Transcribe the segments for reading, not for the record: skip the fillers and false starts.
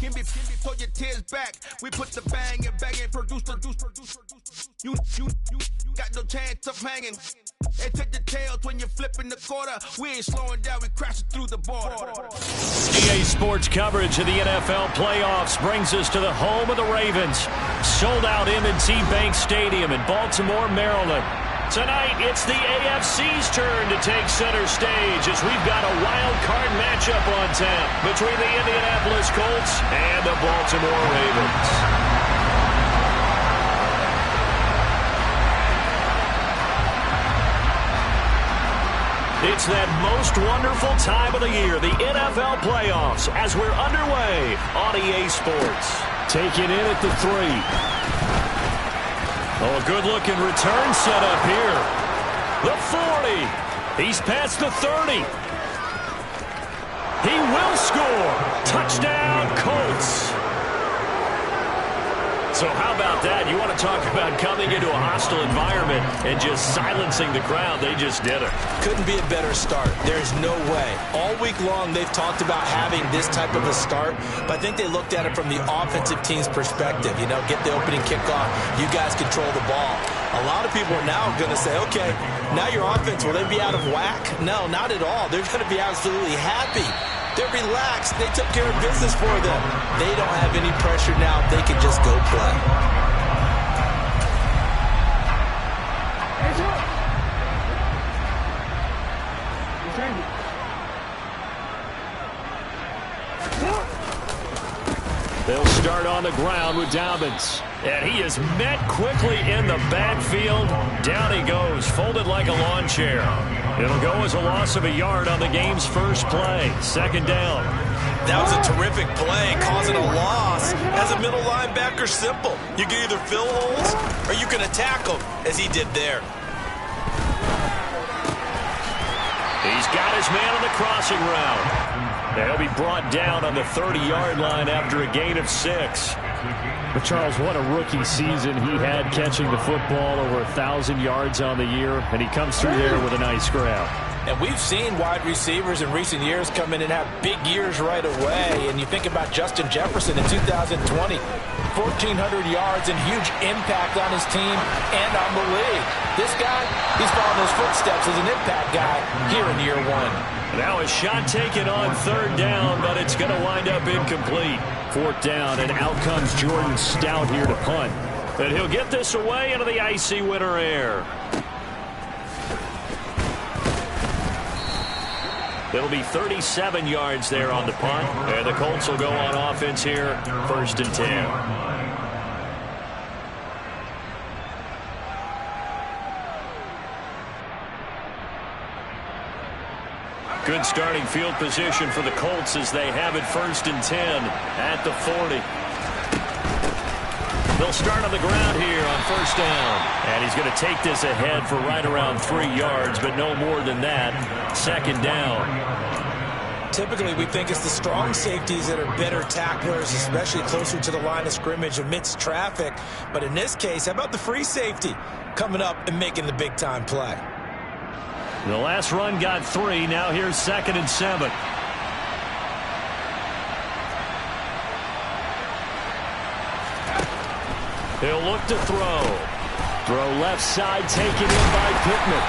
Give me your tears back. We put the bang and produce. You got no chance of hanging. They take the tails when you're flipping the quarter. We ain't slowing down, we crashing through the border. EA Sports coverage of the NFL Playoffs brings us to the home of the Ravens. Sold out M&T Bank Stadium in Baltimore, Maryland. Tonight, it's the AFC's turn to take center stage as we've got a wild card matchup on tap between the Indianapolis Colts and the Baltimore Ravens. It's that most wonderful time of the year, the NFL Playoffs, as we're underway on EA Sports. Taking in at the 3. Oh, a good-looking return set up here. The 40. He's past the 30. He will score. Touchdown, Colts. So how about that? You want to talk about coming into a hostile environment and just silencing the crowd. They just did it. Couldn't be a better start. There's no way. All week long, they've talked about having this type of a start, but I think they looked at it from the offensive team's perspective. You know, get the opening kickoff. You guys control the ball. A lot of people are now going to say, okay, now your offense, will they be out of whack? No, not at all. They're going to be absolutely happy. They're relaxed. They took care of business for them. They don't have any pressure now. They can just go play. They'll start on the ground with Dobbins. And he is met quickly in the backfield. Down he goes, folded like a lawn chair. It'll go as a loss of a yard on the game's first play. Second down. That was a terrific play, causing a loss. As a middle linebacker, simple. You can either fill holes or you can attack them, as he did there. He's got his man on the crossing route. He'll be brought down on the 30-yard line after a gain of 6. But Charles, what a rookie season he had, catching the football over 1,000 yards on the year, and he comes through there with a nice grab. And we've seen wide receivers in recent years come in and have big years right away. And you think about Justin Jefferson in 2020, 1,400 yards and huge impact on his team and on the league. This guy, he's following those footsteps as an impact guy here in year 1. Now a shot taken on third down, but it's going to wind up incomplete. Fourth down, and out comes Jordan Stout here to punt. And he'll get this away into the icy winter air. It'll be 37 yards there on the punt. And the Colts will go on offense here, 1st and 10. Good starting field position for the Colts as they have it 1st and 10 at the 40. They'll start on the ground here on 1st down. And he's going to take this ahead for right around 3 yards, but no more than that. 2nd down. Typically, we think it's the strong safeties that are better tacklers, especially closer to the line of scrimmage amidst traffic. But in this case, how about the free safety coming up and making the big-time play? The last run got 3. Now here's 2nd and 7. He'll look to throw. Throw left side, taken in by Pittman.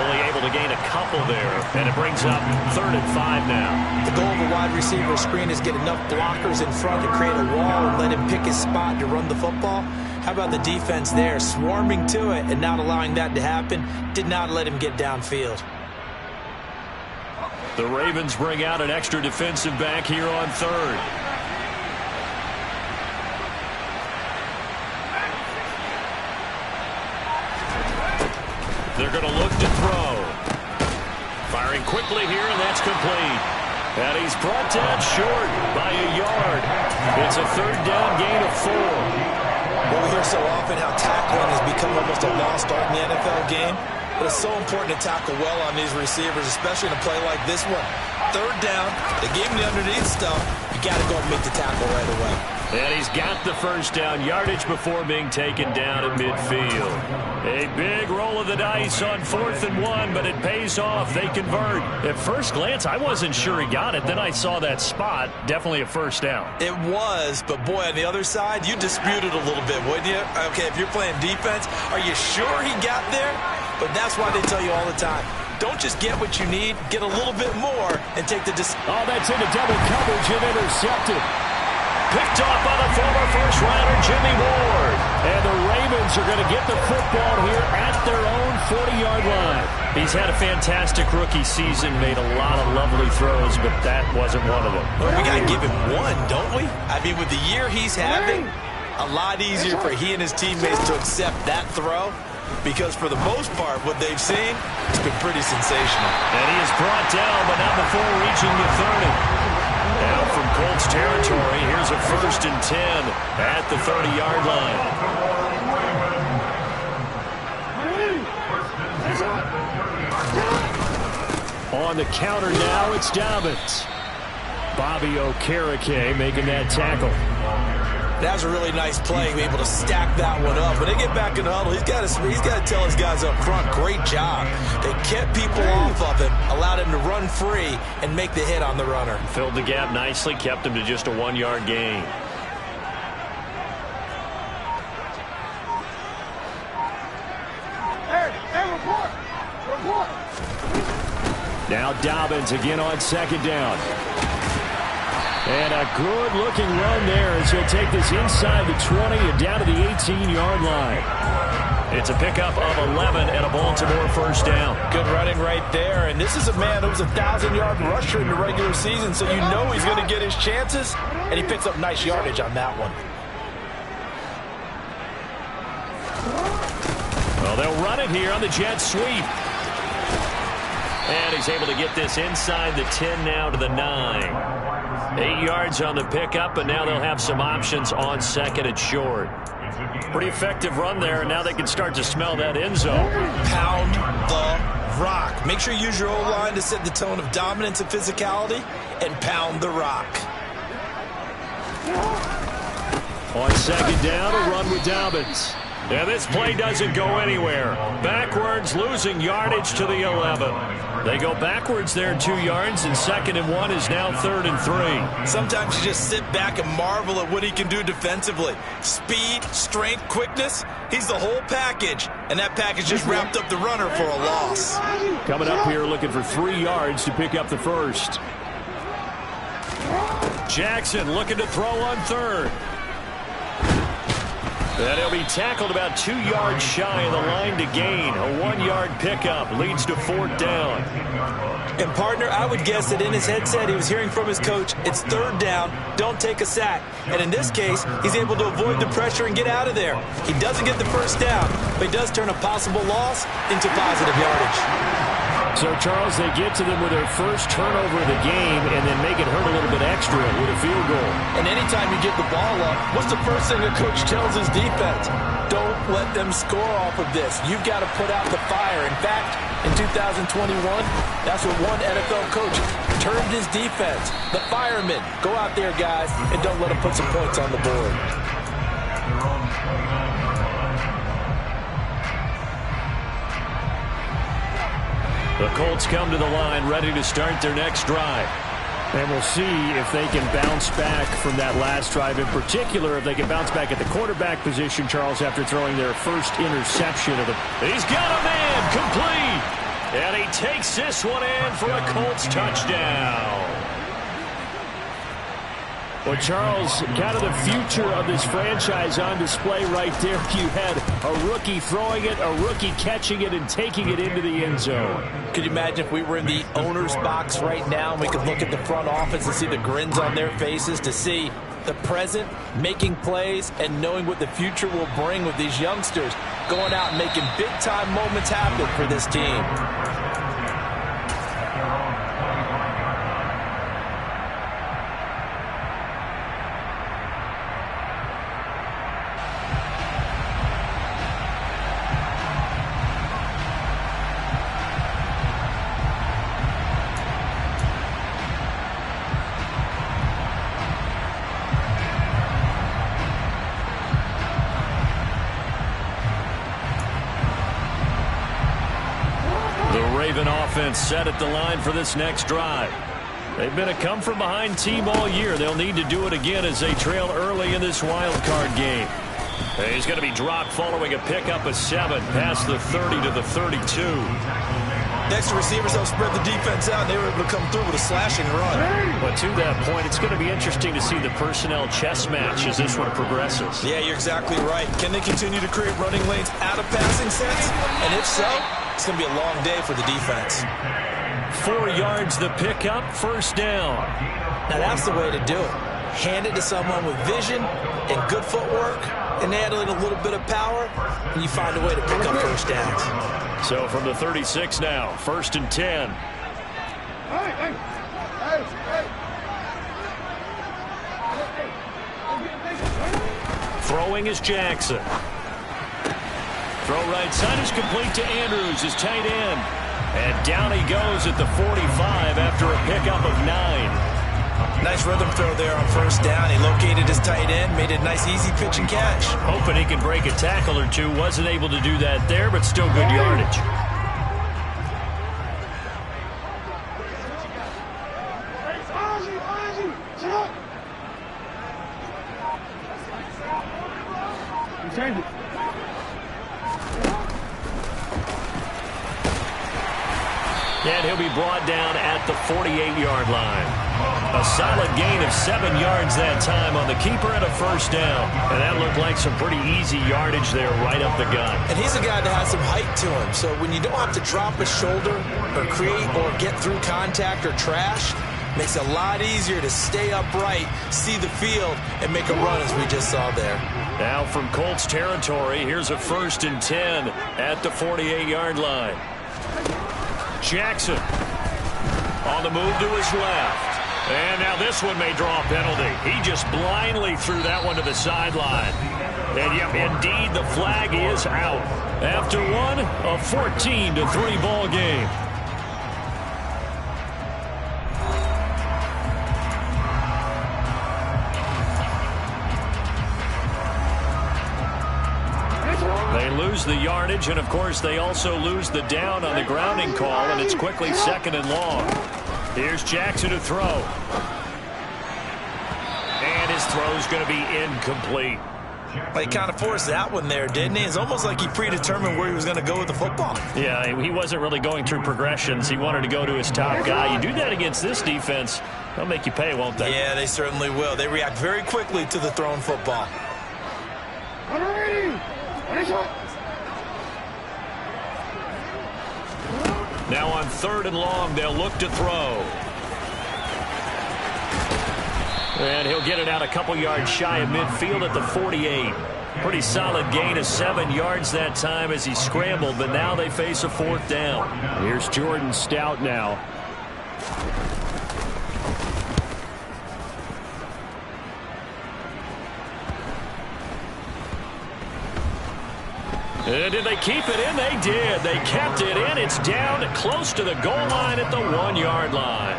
Only able to gain a couple there, and it brings up 3rd and 5 now. The goal of a wide receiver screen is get enough blockers in front to create a wall and let him pick his spot to run the football. How about the defense there, swarming to it and not allowing that to happen? Did not let him get downfield. The Ravens bring out an extra defensive back here on 3rd. They're going to look to throw. Firing quickly here, and that's complete. And he's brought down short by a yard. It's a 3rd down gain of 4. Well, we hear so often how tackling has become almost a lost art in the NFL game. But it's so important to tackle well on these receivers, especially in a play like this one. 3rd down, they gave him the underneath stuff. You got to go and make the tackle right away. And he's got the first down, yardage before being taken down at midfield. A big roll of the dice on 4th and 1, but it pays off. They convert. At first glance, I wasn't sure he got it. Then I saw that spot. Definitely a first down. It was, but boy, on the other side, you disputed a little bit, wouldn't you? Okay, if you're playing defense, are you sure he got there? But that's why they tell you all the time, don't just get what you need, get a little bit more and take the Oh, that's into double coverage and intercepted. Picked off by the former first-rounder Jimmy Ward. And the Ravens are going to get the football here at their own 40-yard line. He's had a fantastic rookie season, made a lot of lovely throws, but that wasn't one of them. Well, we got to give him one, don't we? I mean, with the year he's having, a lot easier for he and his teammates to accept that throw, because for the most part, what they've seen, it's been pretty sensational. And he is brought down, but not before reaching the 30. Now from Colts territory, here's a 1st and 10 at the 30-yard line. On the counter now, it's Dobbins. Bobby Okereke making that tackle. That was a really nice play, able to stack that one up. When they get back in the huddle, he's got to tell his guys up front, great job. They kept people off of him, allowed him to run free and make the hit on the runner. Filled the gap nicely, kept him to just a 1-yard gain. Now Dobbins again on 2nd down. And a good-looking run there as he'll take this inside the 20 and down to the 18-yard line. It's a pickup of 11 and a Baltimore first down. Good running right there. And this is a man who was a 1,000-yard rusher in the regular season, so you know he's going to get his chances. And he picks up nice yardage on that one. Well, they'll run it here on the jet sweep. And he's able to get this inside the 10 now to the 9. 8 yards on the pickup, and now they'll have some options on 2nd and short. Pretty effective run there, and now they can start to smell that end zone. Pound the rock. Make sure you use your O-line to set the tone of dominance and physicality, and pound the rock. On 2nd down, a run with Dobbins. And this play doesn't go anywhere. Backwards, losing yardage to the 11. They go backwards there 2 yards, and 2nd and 1 is now 3rd and 3. Sometimes you just sit back and marvel at what he can do defensively. Speed, strength, quickness, he's the whole package. And that package just wrapped up the runner for a loss. Coming up here looking for 3 yards to pick up the first. Jackson looking to throw on 3rd. And he'll be tackled about 2 yards shy of the line to gain. A 1-yard pickup leads to 4th down. And, partner, I would guess that in his headset he was hearing from his coach, it's 3rd down, don't take a sack. And in this case, he's able to avoid the pressure and get out of there. He doesn't get the first down, but he does turn a possible loss into positive yardage. So, Charles, they get to them with their first turnover of the game and then make it hurt a little bit extra with a field goal. And anytime you give the ball up, what's the first thing a coach tells his defense? Don't let them score off of this. You've got to put out the fire. In fact, in 2021, that's what one NFL coach termed his defense. The firemen. Go out there, guys, and don't let them put some points on the board. The Colts come to the line ready to start their next drive. And we'll see if they can bounce back from that last drive. In particular, if they can bounce back at the quarterback position, Charles, after throwing their first interception of the... He's got a man complete. And he takes this one in for a Colts touchdown. Well, Charles, kind of the future of this franchise on display right there. You had a rookie throwing it, a rookie catching it, and taking it into the end zone. Could you imagine if we were in the owner's box right now and we could look at the front office and see the grins on their faces, to see the present making plays and knowing what the future will bring with these youngsters going out and making big-time moments happen for this team. Raven offense set at the line for this next drive. They've been a come-from-behind team all year. They'll need to do it again as they trail early in this wild card game. He's going to be dropped following a pickup of 7 past the 30 to the 32. Next receivers help spread the defense out. They were able to come through with a slashing run. But to that point, it's going to be interesting to see the personnel chess match as this one progresses. Yeah, you're exactly right. Can they continue to create running lanes out of passing sets? And if so, it's going to be a long day for the defense. 4 yards the pickup, first down. Now that's the way to do it. Hand it to someone with vision and good footwork, and add in a little bit of power, and you find a way to pick up first downs. So from the 36 now, 1st and 10. Throwing is Jackson. Throw right side is complete to Andrews, his tight end. And down he goes at the 45 after a pickup of 9. Nice rhythm throw there on first down. He located his tight end, made a nice easy pitch and catch. Hoping he can break a tackle or two. Wasn't able to do that there, but still good yardage. And he'll be brought down at the 48-yard line. A solid gain of 7 yards that time on the keeper and a first down. And that looked like some pretty easy yardage there right up the gut. And he's a guy that has some height to him. So when you don't have to drop a shoulder or create or get through contact or trash, makes it a lot easier to stay upright, see the field, and make a run as we just saw there. Now from Colts territory, here's a 1st and 10 at the 48-yard line. Jackson on the move to his left. And now this one may draw a penalty. He just blindly threw that one to the sideline. And yep, indeed, the flag is out. After one, a 14-3 ball game. They lose the yardage, and of course they also lose the down on the grounding call, and it's quickly 2nd and long. Here's Jackson to throw. And his throw's going to be incomplete. Well, he kind of forced that one there, didn't he? It's almost like he predetermined where he was going to go with the football. Yeah, he wasn't really going through progressions. He wanted to go to his top guy. You do that against this defense, they'll make you pay, won't they? Yeah, they certainly will. They react very quickly to the thrown football. Now on 3rd and long, they'll look to throw. And he'll get it out a couple yards shy of midfield at the 48. Pretty solid gain of 7 yards that time as he scrambled, but now they face a 4th down. Here's Jordan Stout now. Did they keep it in? They did. They kept it in. It's down close to the goal line at the 1-yard line.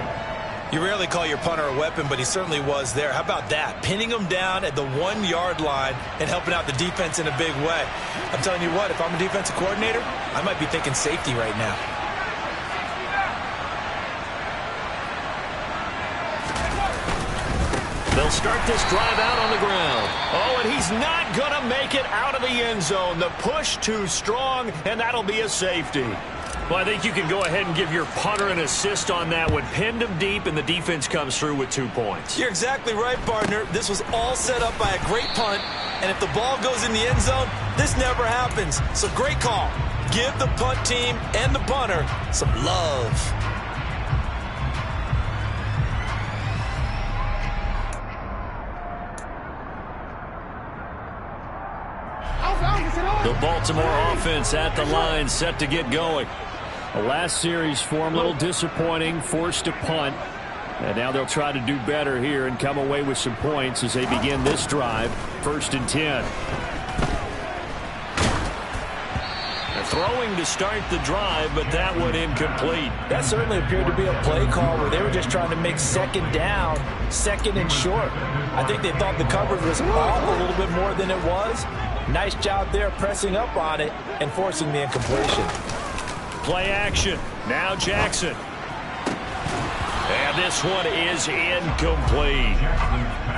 You rarely call your punter a weapon, but he certainly was there. How about that? Pinning him down at the 1-yard line and helping out the defense in a big way. I'm telling you what, if I'm a defensive coordinator, I might be thinking safety right now. They'll start this drive out on the ground. Oh, and he's not going to make it out of the end zone. The push too strong, and that'll be a safety. Well, I think you can go ahead and give your punter an assist on that one. Pinned him deep, and the defense comes through with 2 points. You're exactly right, partner. This was all set up by a great punt, and if the ball goes in the end zone, this never happens. So great call. Give the punt team and the punter some love. The Baltimore offense at the line, set to get going. The last series for them, a little disappointing, forced to punt. And now they'll try to do better here and come away with some points as they begin this drive. 1st and 10. They're throwing to start the drive, but that one incomplete. That certainly appeared to be a play call where they were just trying to make 2nd down, 2nd and short. I think they thought the coverage was off a little bit more than it was. Nice job there pressing up on it and forcing the incompletion. Play action. Now Jackson. And this one is incomplete.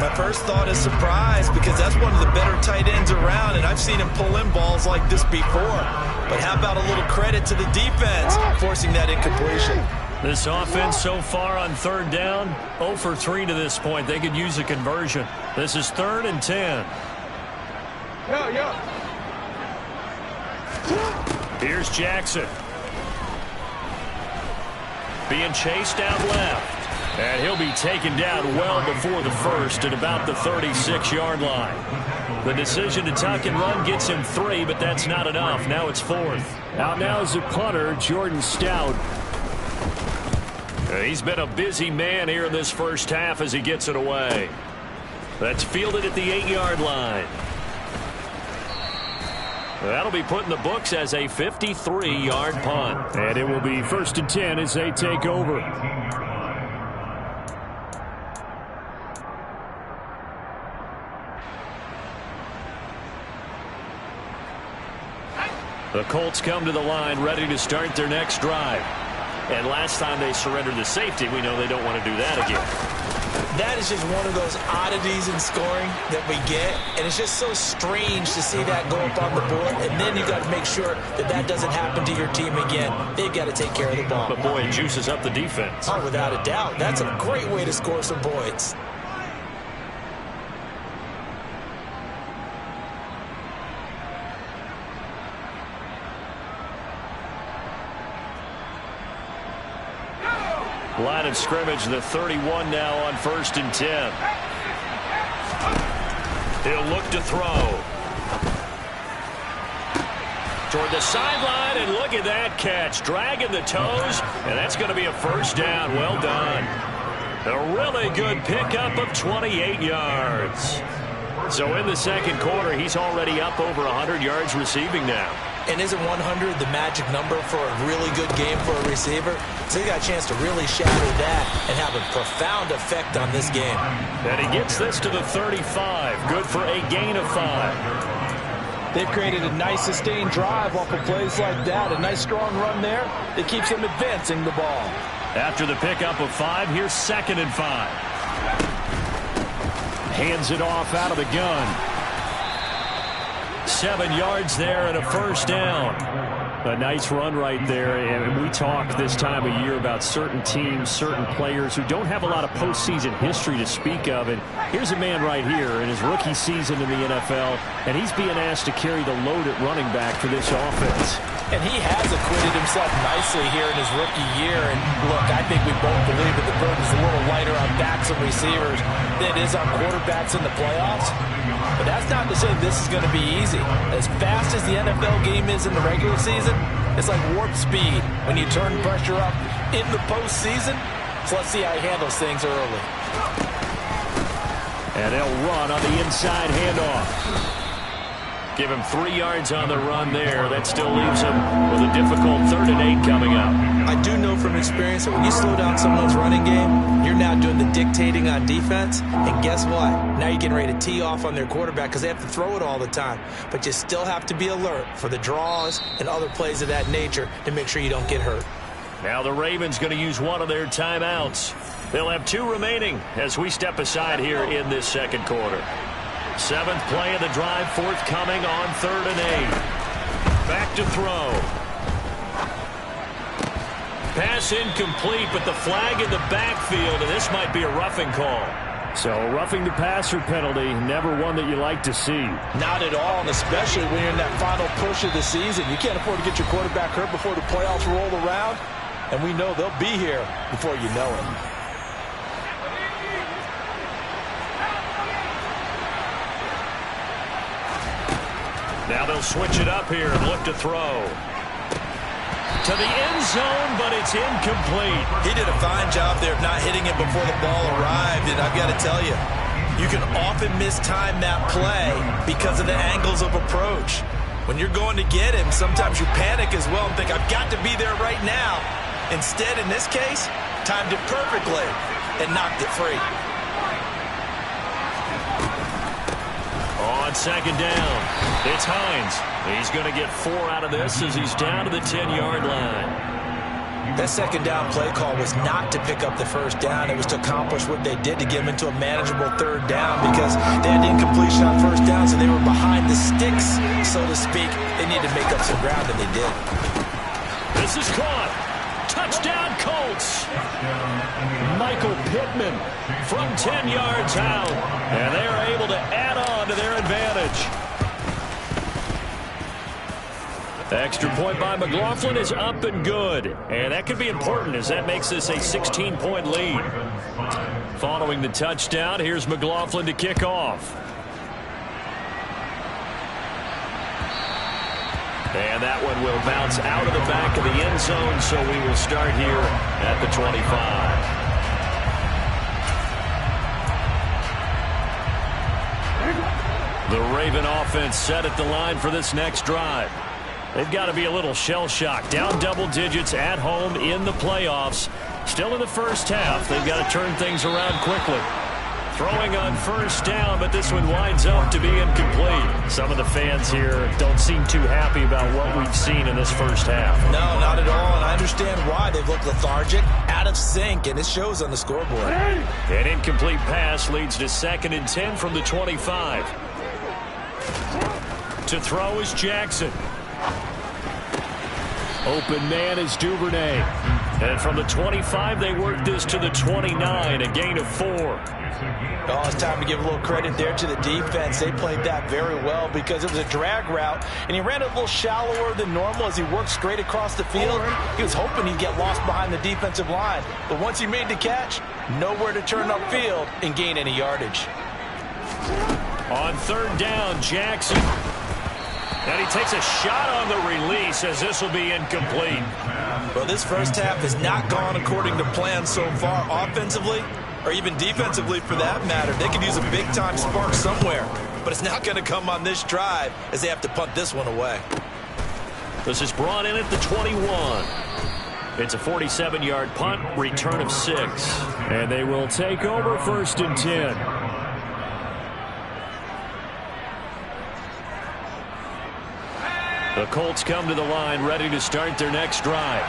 My first thought is surprise, because that's one of the better tight ends around, and I've seen him pull in balls like this before. But how about a little credit to the defense forcing that incompletion? This offense so far on third down, 0 for 3 to this point. They could use a conversion. This is 3rd and 10. Here's Jackson. Being chased out left. And he'll be taken down well before the first at about the 36-yard line. The decision to tuck and run gets him 3, but that's not enough. Now it's 4th. Out now is the punter, Jordan Stout. He's been a busy man here in this first half as he gets it away. That's fielded at the 8-yard line. That'll be put in the books as a 53-yard punt. And it will be 1st and 10 as they take over. The Colts come to the line ready to start their next drive. And last time they surrendered the safety, we know they don't want to do that again. That is just one of those oddities in scoring that we get, and it's just so strange to see that go up on the board, and then you got to make sure that that doesn't happen to your team again. They've got to take care of the ball. But boy, it juices up the defense. Oh, without a doubt. That's a great way to score some points. Line of scrimmage, the 31 now on 1st and 10. He'll look to throw. Toward the sideline, and look at that catch. Dragging the toes, and that's going to be a first down. Well done. A really good pickup of 28 yards. So in the second quarter, he's already up over 100 yards receiving now. And isn't 100 the magic number for a really good game for a receiver? So he got a chance to really shatter that and have a profound effect on this game. And he gets this to the 35. Good for a gain of 5. They've created a nice sustained drive off of plays like that. A nice strong run there that keeps them advancing the ball. After the pickup of 5, here's 2nd and 5. Hands it off out of the gun. 7 yards there and a first down. A nice run right there, and we talk this time of year about certain teams, certain players who don't have a lot of postseason history to speak of, and here's a man right here in his rookie season in the NFL, and he's being asked to carry the load at running back for this offense. And he has acquitted himself nicely here in his rookie year, and look, I think we both believe that the burden is a little lighter on backs and receivers than it is on quarterbacks in the playoffs. But that's not to say this is going to be easy. As fast as the NFL game is in the regular season, it's like warp speed when you turn pressure up in the postseason. So let's see how he handles things early. And they'll run on the inside handoff. Give him 3 yards on the run there. That still leaves him with a difficult 3rd and 8 coming up. I do know from experience that when you slow down someone's running game, you're now doing the dictating on defense. And guess what? Now you're getting ready to tee off on their quarterback because they have to throw it all the time. But you still have to be alert for the draws and other plays of that nature to make sure you don't get hurt. Now the Ravens going to use one of their timeouts. They'll have 2 remaining as we step aside here in this second quarter. 7th play of the drive forthcoming on 3rd and 8. Back to throw. Pass incomplete, but the flag in the backfield, and this might be a roughing call. So roughing the passer penalty, never one that you like to see. Not at all, and especially when you're in that final push of the season. You can't afford to get your quarterback hurt before the playoffs roll around, and we know they'll be here before you know it. Now they'll switch it up here and look to throw. To the end zone, but it's incomplete. He did a fine job there of not hitting it before the ball arrived, and I've got to tell you, you can often mistime that play because of the angles of approach. When you're going to get him, sometimes you panic as well and think, I've got to be there right now. Instead, in this case, timed it perfectly and knocked it free. On 2nd down, it's Hines. He's going to get 4 out of this as he's down to the 10-yard line. That second down play call was not to pick up the first down. It was to accomplish what they did to get them into a manageable third down because they had incompletion on first down, so they were behind the sticks, so to speak. They needed to make up some ground, and they did. This is caught. Touchdown, Colts. Michael Pittman from 10 yards out, and they are able to add on to their advantage. The extra point by McLaughlin is up and good. And that could be important as that makes this a 16-point lead. Following the touchdown, here's McLaughlin to kick off. And that one will bounce out of the back of the end zone, so we will start here at the 25. The Raven offense set at the line for this next drive. They've got to be a little shell-shocked. Down double digits at home in the playoffs. Still in the first half. They've got to turn things around quickly. Throwing on first down, but this one winds up to be incomplete. Some of the fans here don't seem too happy about what we've seen in this first half. No, not at all, and I understand why. They've looked lethargic, out of sync, and it shows on the scoreboard. An incomplete pass leads to 2nd and 10 from the 25. To throw is Jackson. Open man is Duvernay. And from the 25, they work this to the 29, a gain of 4. Oh, it's time to give a little credit there to the defense. They played that very well because it was a drag route, and he ran it a little shallower than normal as he worked straight across the field. He was hoping he'd get lost behind the defensive line, but once he made the catch, nowhere to turn upfield and gain any yardage. On 3rd down, Jackson. And he takes a shot on the release as this will be incomplete. Well, this first half has not gone according to plan so far offensively, or even defensively for that matter. They could use a big-time spark somewhere, but it's not going to come on this drive as they have to punt this one away. This is brought in at the 21. It's a 47-yard punt, return of 6. And they will take over 1st and 10. The Colts come to the line ready to start their next drive.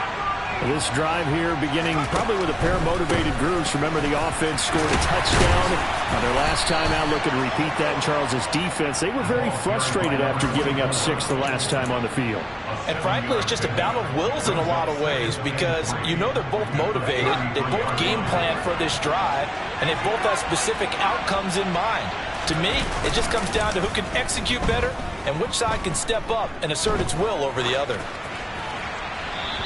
This drive here beginning probably with a pair of motivated groups. Remember, the offense scored a touchdown on their last time out. Looking to repeat that in Charles's defense. They were very frustrated after giving up 6 the last time on the field. And frankly, it's just a battle of wills in a lot of ways because you know they're both motivated. They both game plan for this drive, and they both have specific outcomes in mind. To me, it just comes down to who can execute better and which side can step up and assert its will over the other.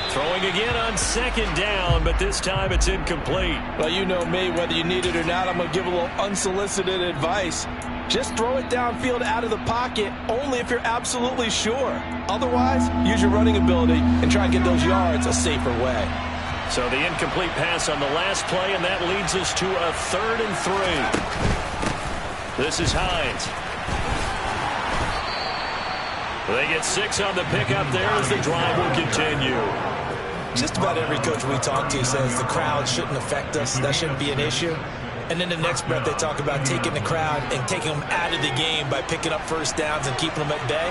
Throwing again on 2nd down, but this time it's incomplete. Well, you know me, whether you need it or not, I'm going to give a little unsolicited advice. Just throw it downfield out of the pocket only if you're absolutely sure. Otherwise, use your running ability and try and get those yards a safer way. So the incomplete pass on the last play, and that leads us to a 3rd and 3. This is Hines. They get 6 on the pickup there as the drive will continue. Just about every coach we talk to says the crowd shouldn't affect us. That shouldn't be an issue. And then the next breath they talk about taking the crowd and taking them out of the game by picking up first downs and keeping them at bay.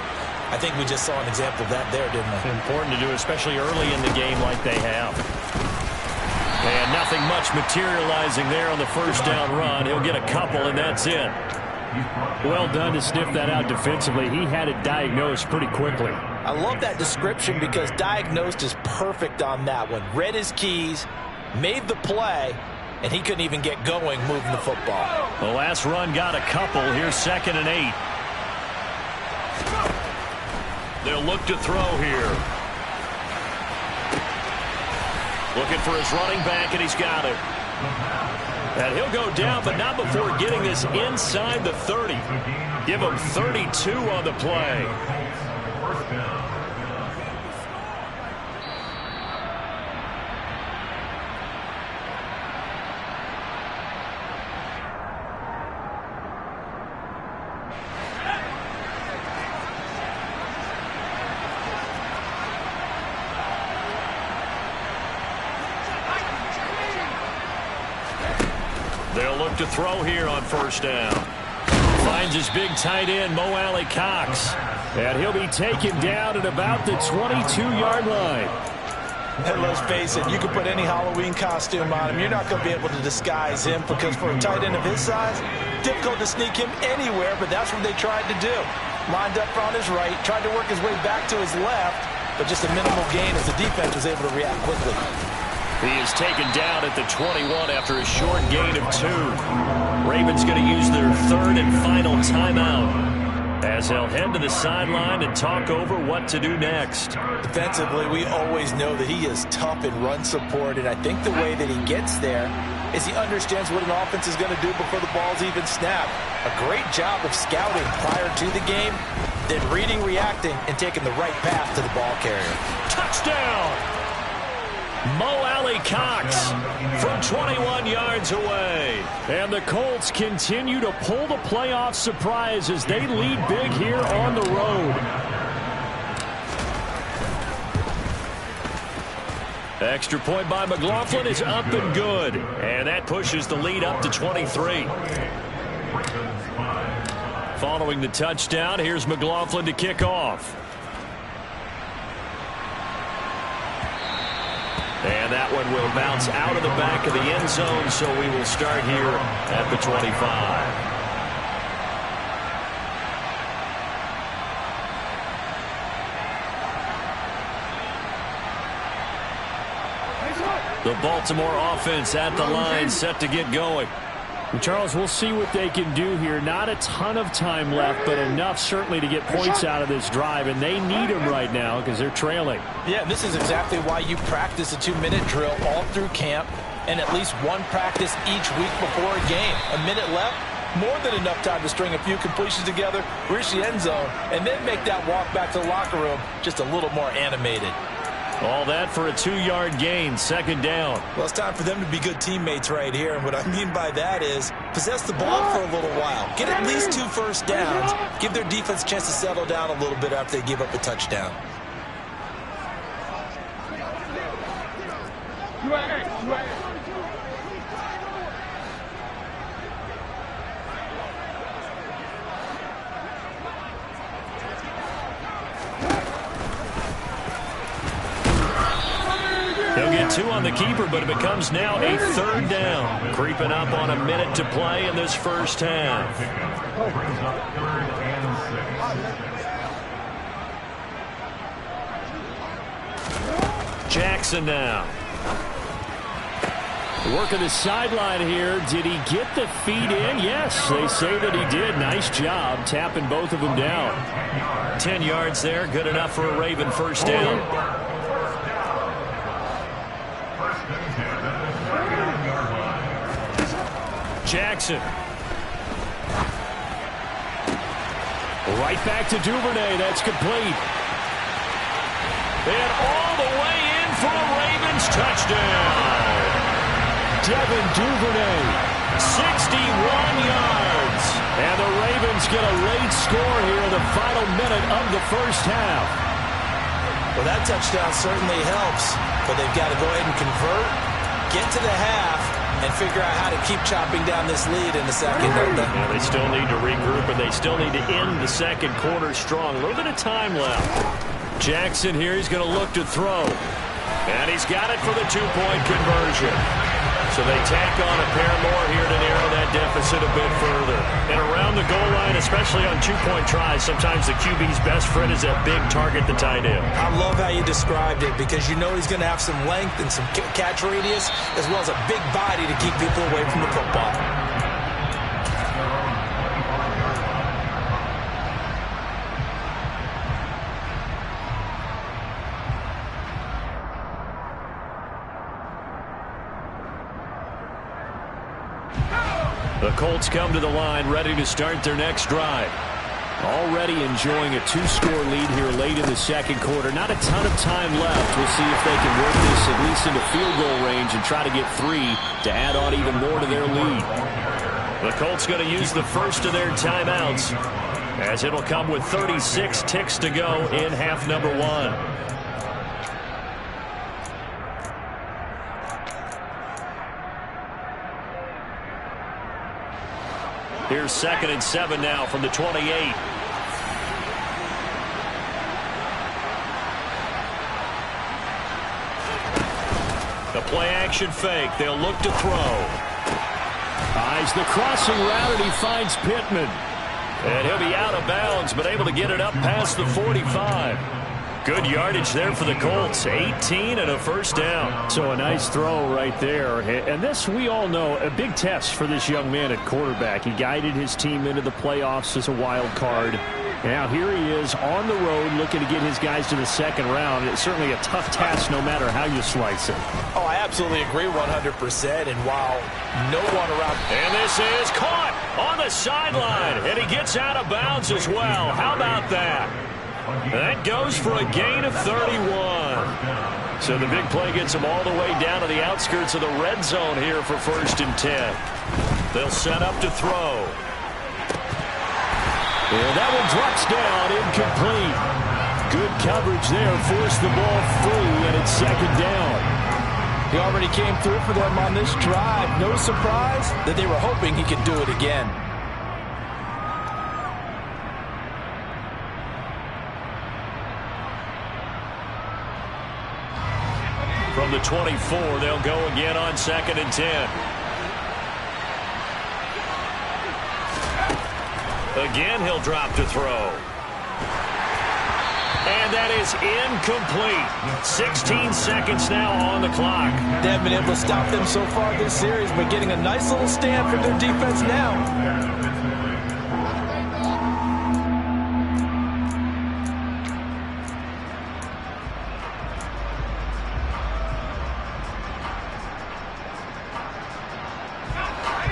I think we just saw an example of that there, didn't we? Important to do, especially early in the game like they have. And nothing much materializing there on the first down run. He'll get a couple, and that's it. Well done to sniff that out defensively. He had it diagnosed pretty quickly. I love that description because diagnosed is perfect on that one. Read his keys, made the play, and he couldn't even get going moving the football. The last run got a couple. Here's 2nd and 8. They'll look to throw here. Looking for his running back, and he's got it. And he'll go down, but not before getting this inside the 30. Give him 32 on the play. They'll look to throw here on 1st down. Finds his big tight end, Mo Alley Cox. And he'll be taken down at about the 22-yard line. And let's face it, you can put any Halloween costume on him. You're not going to be able to disguise him because for a tight end of his size, difficult to sneak him anywhere, but that's what they tried to do. Lined up on his right, tried to work his way back to his left, but just a minimal gain as the defense was able to react quickly. He is taken down at the 21 after a short gain of 2. Ravens going to use their third and final timeout as they'll head to the sideline and talk over what to do next. Defensively, we always know that he is tough in run support, and I think the way that he gets there is he understands what an offense is going to do before the ball's even snapped. A great job of scouting prior to the game, then reading, reacting, and taking the right path to the ball carrier. Touchdown! Mo Alley Cox from 21 yards away. And the Colts continue to pull the playoff surprise as they lead big here on the road. Extra point by McLaughlin is up and good. And that pushes the lead up to 23. Following the touchdown, here's McLaughlin to kick off. And that one will bounce out of the back of the end zone, so we will start here at the 25. The Baltimore offense at the line, set to get going. Charles, we'll see what they can do here. Not a ton of time left, but enough certainly to get points out of this drive, and they need them right now because they're trailing. Yeah, this is exactly why you practice a 2-minute drill all through camp and at least one practice each week before a game. A minute left, more than enough time to string a few completions together, reach the end zone, and then make that walk back to the locker room just a little more animated. All that for a 2-yard gain, second down. Well, it's time for them to be good teammates right here. And what I mean by that is possess the ball for a little while. Get at least 2 first downs. Give their defense a chance to settle down a little bit after they give up a touchdown. He'll get 2 on the keeper, but it becomes now a third down. Creeping up on a minute to play in this first half. Jackson now. Working the sideline here. Did he get the feet in? Yes, they say that he did. Nice job tapping both of them down. 10 yards there, good enough for a Raven first down. Jackson. Right back to Duvernay. That's complete. And all the way in for a Ravens touchdown. Devin Duvernay. 61 yards. And the Ravens get a late score here in the final minute of the first half. Well, that touchdown certainly helps, but they've got to go ahead and convert, get to the half, and figure out how to keep chopping down this lead in the second. Yeah, they still need to regroup, and they still need to end the second quarter strong. A little bit of time left. Jackson here, he's going to look to throw. And he's got it for the 2-point conversion. So they tack on a pair more here to narrow that deficit a bit further. And around the goal line, especially on 2-point tries, sometimes the QB's best friend is that big target, the tight end. I love how you described it because you know he's going to have some length and some catch radius as well as a big body to keep people away from the football. The Colts come to the line ready to start their next drive. Already enjoying a 2-score lead here late in the second quarter. Not a ton of time left. We'll see if they can work this at least into field goal range and try to get 3 to add on even more to their lead. The Colts going to use the first of their timeouts as it'll come with 36 ticks to go in half number 1. Here's 2nd and 7 now from the 28. The play-action fake. They'll look to throw. Eyes the crossing route, and he finds Pittman. And he'll be out of bounds, but able to get it up past the 45. Good yardage there for the Colts. 18 and a first down. So a nice throw right there. And this, we all know, a big test for this young man at quarterback. He guided his team into the playoffs as a wild card. Now here he is on the road looking to get his guys to the second round. It's certainly a tough task no matter how you slice it. Oh, I absolutely agree 100%. And while no one around... And this is caught on the sideline. And he gets out of bounds as well. How about that? That goes for a gain of 31. So the big play gets him all the way down to the outskirts of the red zone here for 1st and 10. They'll set up to throw. And that one drops down, incomplete. Good coverage there, forced the ball free, and it's second down. He already came through for them on this drive. No surprise that they were hoping he could do it again. From the 24, they'll go again on 2nd and 10. Again, he'll drop to throw. And that is incomplete. 16 seconds now on the clock. They haven't been able to stop them so far this series, but getting a nice little stand from their defense now.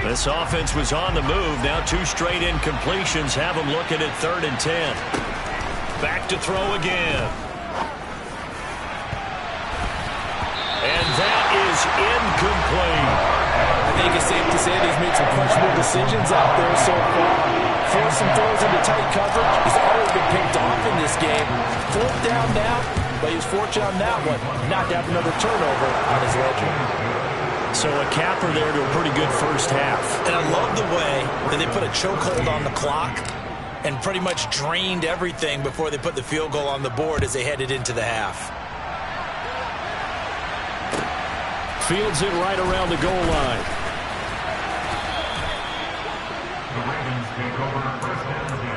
This offense was on the move. Now 2 straight incompletions have them looking at 3rd and 10. Back to throw again. And that is incomplete. I think it's safe to say that he's made some questionable decisions out there so far. Forced some throws into tight coverage. He's already been picked off in this game. 4th down now, but he was fortunate on that one. Not to have another turnover on his ledger. So a capper there to a pretty good first half. And I love the way that they put a chokehold on the clock and pretty much drained everything before they put the field goal on the board as they headed into the half. Fields it right around the goal line. The Ravens take over 1st and 10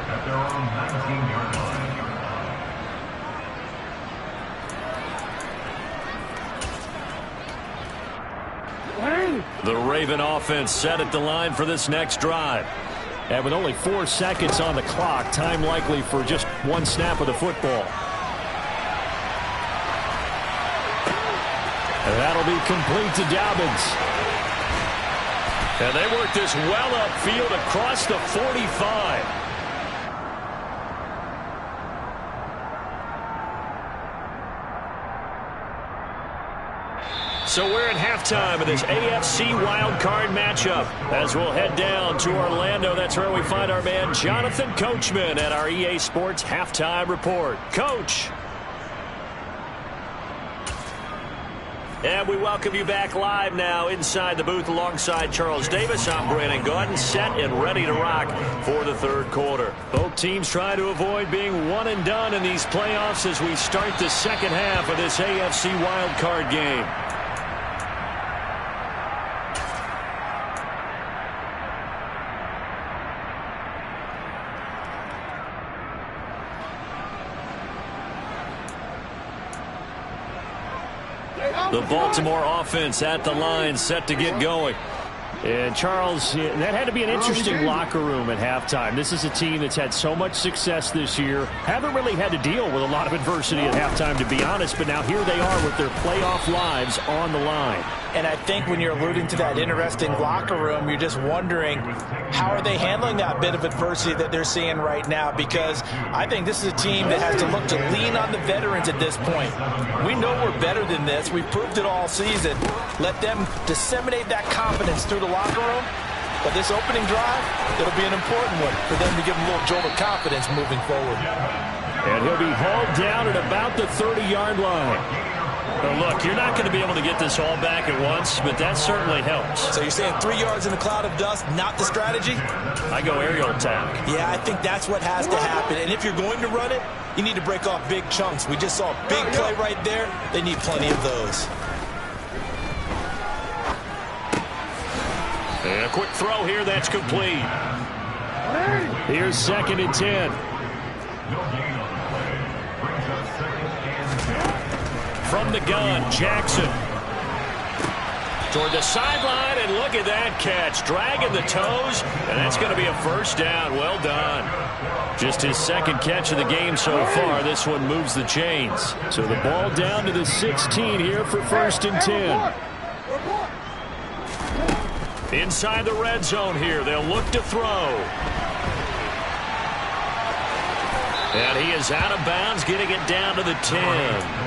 at their own 19-yard line. The Raven offense set at the line for this next drive. And with only 4 seconds on the clock, time likely for just 1 snap of the football. And that'll be complete to Dobbins. And they work this well upfield across the 45. So we're at halftime of this AFC wildcard matchup. As we'll head down to Orlando, that's where we find our man Jonathan Coachman at our EA Sports Halftime Report. Coach. And we welcome you back live now inside the booth alongside Charles Davis. I'm Brandon Gaudin, set and ready to rock for the 3rd quarter. Both teams trying to avoid being one and done in these playoffs as we start the second half of this AFC wildcard game. The Baltimore offense at the line, set to get going. And Charles, that had to be an interesting locker room at halftime. This is a team that's had so much success this year. Haven't really had to deal with a lot of adversity at halftime, to be honest. But now here they are with their playoff lives on the line. And I think when you're alluding to that interesting locker room, you're just wondering, how are they handling that bit of adversity that they're seeing right now? Because I think this is a team that has to look to lean on the veterans at this point. We know we're better than this. We've proved it all season. Let them disseminate that confidence through the locker room. But this opening drive, it'll be an important one for them to give them a little jolt of confidence moving forward. And he'll be hauled down at about the 30-yard line. Well, look, you're not going to be able to get this all back at once, but that certainly helps. So you're saying 3 yards in a cloud of dust, not the strategy? I go aerial attack. Yeah, I think that's what has to happen. And if you're going to run it, you need to break off big chunks. We just saw a big play right there. They need plenty of those. And a quick throw here that's complete. Here's 2nd and 10. From the gun, Jackson. Toward the sideline, and look at that catch. Dragging the toes, and that's going to be a first down. Well done. Just his 2nd catch of the game so far. This one moves the chains. So the ball down to the 16 here for 1st and 10. Inside the red zone here. They'll look to throw. And he is out of bounds, getting it down to the 10.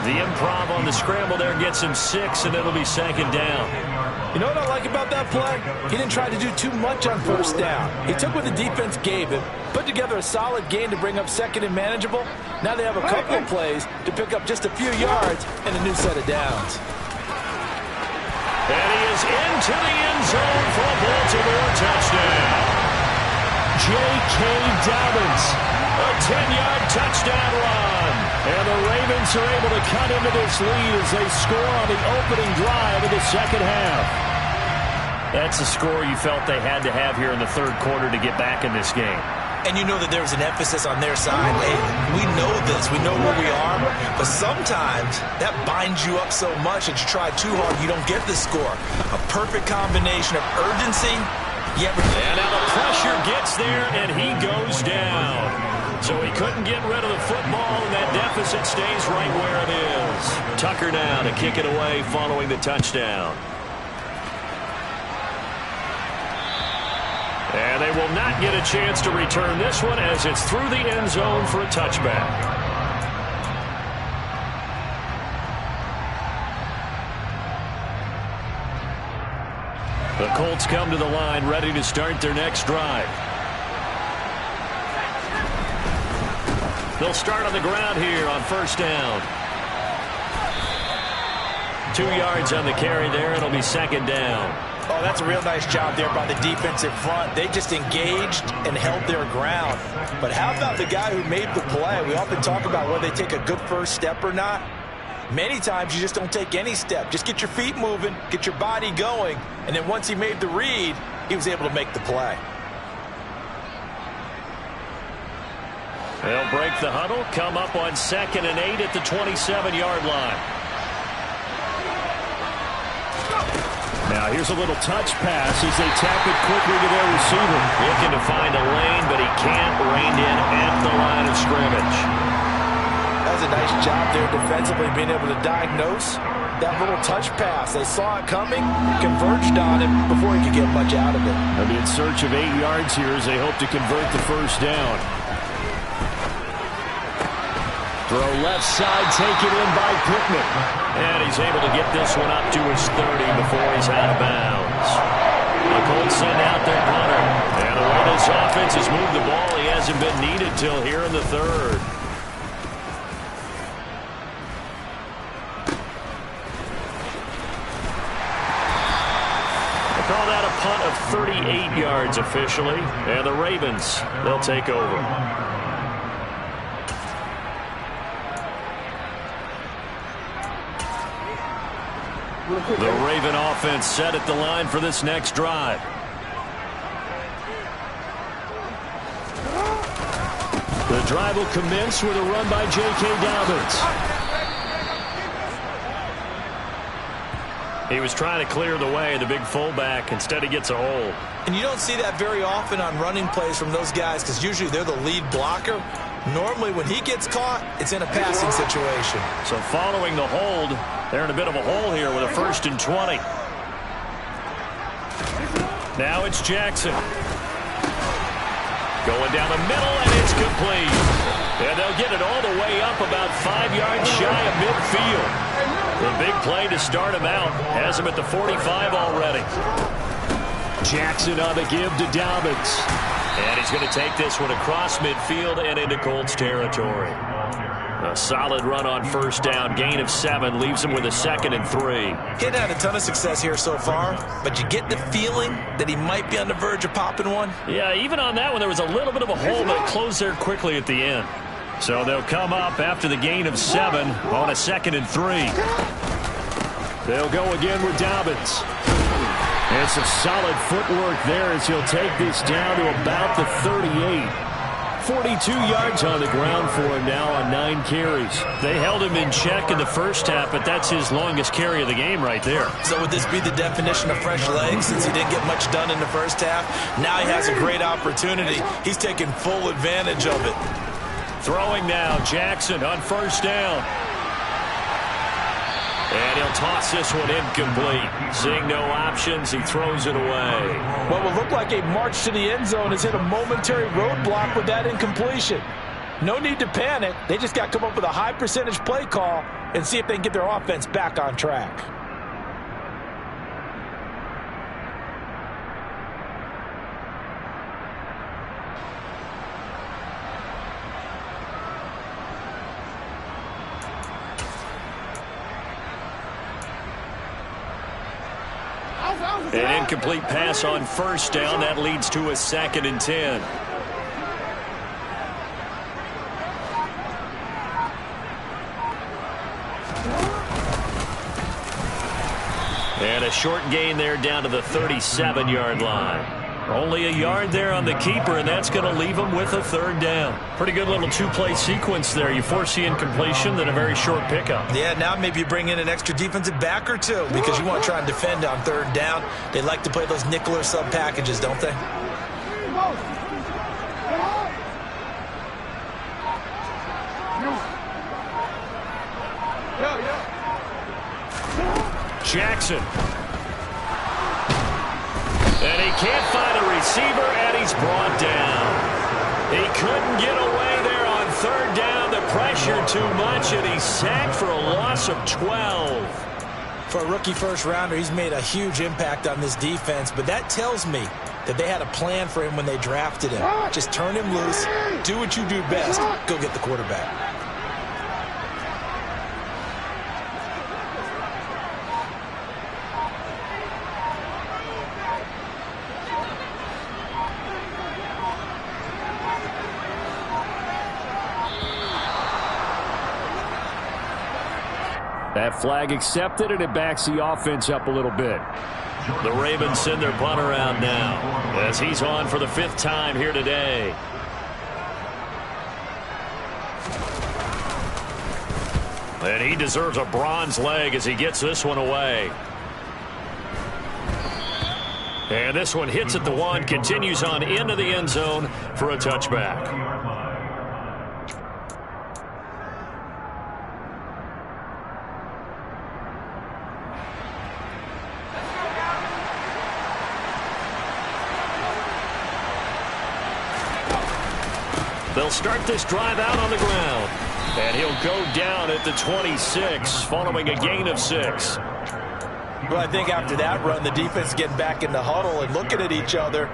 The improv on the scramble there gets him 6, and it'll be 2nd down. You know what I like about that play? He didn't try to do too much on 1st down. He took what the defense gave him, put together a solid gain to bring up 2nd and manageable. Now they have a couple of plays to pick up just a few yards and a new set of downs. And he is into the end zone for a Baltimore touchdown. J.K. Dobbins, a 10-yard touchdown run. And the Ravens are able to cut into this lead as they score on the opening drive of the 2nd half. That's a score you felt they had to have here in the 3rd quarter to get back in this game. And you know that there's an emphasis on their side. Hey, we know this. We know where we are. But sometimes that binds you up so much that you try too hard, you don't get the score. A perfect combination of urgency. And now the pressure gets there, and he goes down. So he couldn't get rid of the football, and that deficit stays right where it is. Tucker now to kick it away following the touchdown. And they will not get a chance to return this one as it's through the end zone for a touchback. The Colts come to the line ready to start their next drive. They'll start on the ground here on 1st down. 2 yards on the carry there. It'll be 2nd down. Oh, that's a real nice job there by the defensive front. They just engaged and held their ground. But how about the guy who made the play? We often talk about whether they take a good first step or not. Many times you just don't take any step. Just get your feet moving, get your body going, and then once he made the read, he was able to make the play. They'll break the huddle, come up on 2nd and 8 at the 27-yard line. Now here's a little touch pass as they tap it quickly to their receiver. Looking to find a lane, but he can't. Reined in at the line of scrimmage. That was a nice job there defensively, being able to diagnose that little touch pass. They saw it coming, converged on him before he could get much out of it. They'll be in search of 8 yards here as they hope to convert the 1st down. Throw left side, taken in by Pittman. And he's able to get this one up to his 30 before he's out of bounds. The Colts send out their punter. And the way this offense has moved the ball, he hasn't been needed till here in the 3rd. They call that a punt of 38 yards officially. And the Ravens, they'll take over. The Raven offense set at the line for this next drive. The drive will commence with a run by J.K. Dobbins. He was trying to clear the way, the big fullback. Instead, he gets a hold. And you don't see that very often on running plays from those guys because usually they're the lead blocker. Normally, when he gets caught, it's in a passing situation. So following the hold, they're in a bit of a hole here with a 1st and 20. Now it's Jackson. Going down the middle, and it's complete. And they'll get it all the way up about 5 yards shy of midfield. The big play to start him out. Has him at the 45 already. Jackson on the give to Dobbins. And he's going to take this one across midfield and into Colts territory. A solid run on 1st down. Gain of 7 leaves him with a 2nd and 3. He hadn't had a ton of success here so far, but you get the feeling that he might be on the verge of popping one. Yeah, even on that one, there was a little bit of a hole that closed there quickly at the end. So they'll come up after the gain of 7 on a 2nd and 3. They'll go again with Dobbins. And some solid footwork there as he'll take this down to about the 38. 42 yards on the ground for him now on 9 carries. They held him in check in the first half, but that's his longest carry of the game right there. So would this be the definition of fresh legs since he didn't get much done in the first half? Now he has a great opportunity. He's taking full advantage of it. Throwing now, Jackson on first down. And he'll toss this one incomplete. Seeing no options, he throws it away. What will look like a march to the end zone has hit a momentary roadblock with that incompletion. No need to panic. They just got to come up with a high percentage play call and see if they can get their offense back on track. An incomplete pass on first down. That leads to a 2nd and 10. And a short gain there down to the 37-yard line. Only a yard there on the keeper, and that's going to leave him with a 3rd down. Pretty good little 2-play sequence there. You force the incompletion, then a very short pickup. Yeah, now maybe you bring in an extra defensive back or two because you want to try and defend on 3rd down. They like to play those nickel or sub packages, don't they? Jackson. And he can't find a receiver, and he's brought down. He couldn't get away there on 3rd down. The pressure too much, and he's sacked for a loss of 12. For a rookie first-rounder, he's made a huge impact on this defense, but that tells me that they had a plan for him when they drafted him. Just turn him loose, do what you do best, go get the quarterback. That flag accepted, and it backs the offense up a little bit. The Ravens send their punt around now as he's on for the 5th time here today. And he deserves a bronze leg as he gets this one away. And this one hits at the 1, continues on into the end zone for a touchback. They'll start this drive out on the ground. And he'll go down at the 26 following a gain of 6. Well, I think after that run, the defense is getting back in the huddle and looking at each other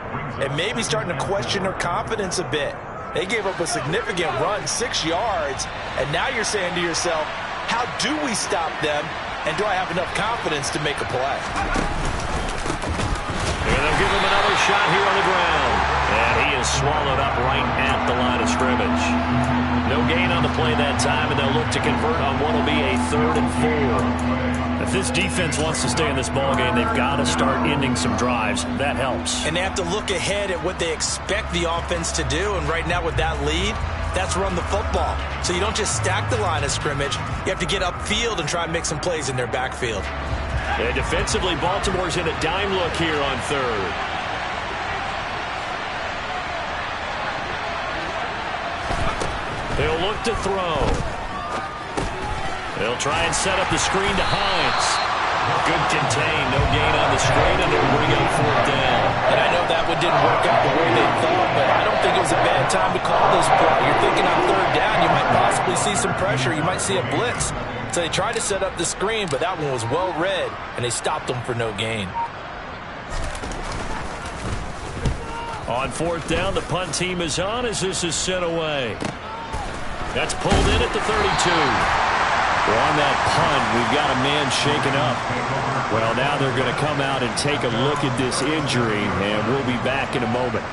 and maybe starting to question their confidence a bit. They gave up a significant run, 6 yards, and now you're saying to yourself, how do we stop them, and do I have enough confidence to make a play? And they'll give him another shot here on the ground. And he is swallowed up right at the line of scrimmage. No gain on the play that time, and they'll look to convert on what will be a 3rd and 4. If this defense wants to stay in this ballgame, they've got to start ending some drives. That helps. And they have to look ahead at what they expect the offense to do, and right now with that lead, that's run the football. So you don't just stack the line of scrimmage. You have to get upfield and try and make some plays in their backfield. And defensively, Baltimore's in a dime look here on 3rd. They'll look to throw. They'll try and set up the screen to Hines. Good contain, no gain on the screen, and they'll bring up 4th down. And I know that one didn't work out the way they thought, but I don't think it was a bad time to call this play. You're thinking on 3rd down, you might possibly see some pressure. You might see a blitz. So they tried to set up the screen, but that one was well read, and they stopped them for no gain. On 4th down, the punt team is on as this is sent away. That's pulled in at the 32. Well, on that punt, we've got a man shaken up. Well, now they're going to come out and take a look at this injury, and we'll be back in a moment.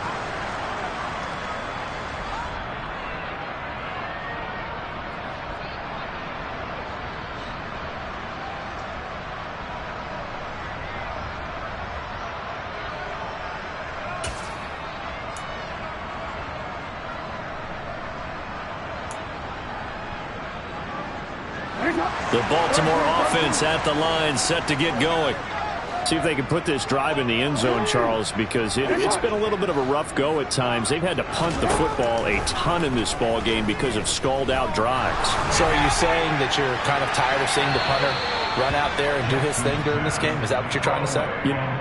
The Baltimore offense at the line, set to get going. See if they can put this drive in the end zone, Charles, because it's been a little bit of a rough go at times. They've had to punt the football a ton in this ball game because of stalled-out drives. So are you saying that you're kind of tired of seeing the punter run out there and do his thing during this game? Is that what you're trying to say?